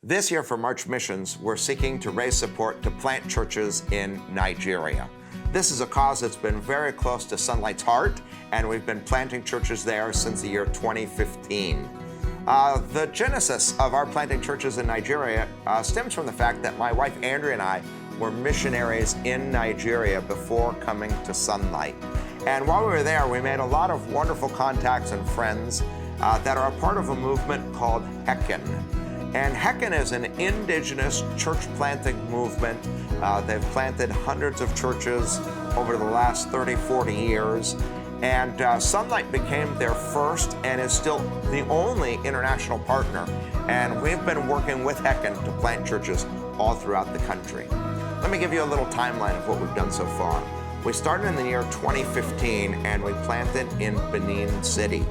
This year for March Missions, we're seeking to raise support to plant churches in Nigeria. This is a cause that's been very close to Sunlight's heart, and we've been planting churches there since the year 2015. The genesis of our planting churches in Nigeria stems from the fact that my wife Andrea and I were missionaries in Nigeria before coming to Sunlight. And while we were there, we made a lot of wonderful contacts and friends that are a part of a movement called HECAN. And HECAN is an indigenous church planting movement. They've planted hundreds of churches over the last 30, 40 years. And Sunlight became their first and is still the only international partner. And we've been working with HECAN to plant churches all throughout the country. Let me give you a little timeline of what we've done so far. We started in the year 2015 and we planted in Benin City.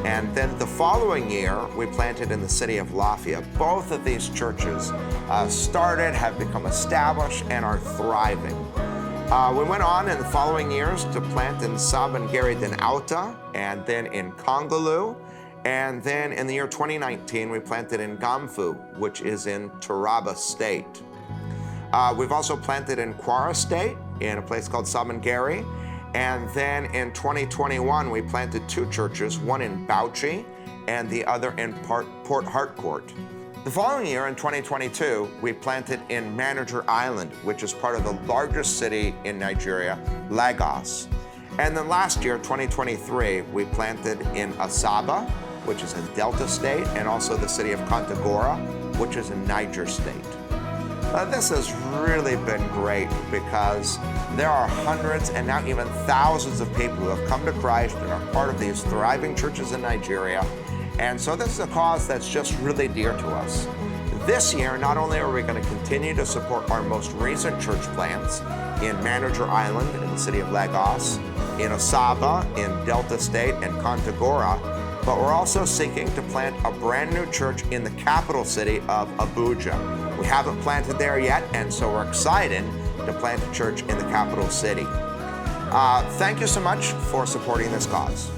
And then the following year, we planted in the city of Lafayette. Both of these churches started, have become established, and are thriving. We went on in the following years to plant in Sabongeri den Auta, and then in Congolou. And then in the year 2019, we planted in Gamfu, which is in Taraba State. We've also planted in Kwara State, in a place called Sabongeri. And then in 2021, we planted two churches, one in Bauchi and the other in Port Harcourt. The following year, in 2022, we planted in Manager Island, which is part of the largest city in Nigeria, Lagos. And then last year, 2023, we planted in Asaba, which is in Delta State, and also the city of Kontagora, which is in Niger State. This has really been great because there are hundreds and now even thousands of people who have come to Christ and are part of these thriving churches in Nigeria. And so this is a cause that's just really dear to us. This year, not only are we going to continue to support our most recent church plants in Manager Island in the city of Lagos, in Asaba, in Delta State, and Kontagora, but we're also seeking to plant a brand new church in the capital city of Abuja. We haven't planted there yet, and so we're excited to plant a church in the capital city. Thank you so much for supporting this cause.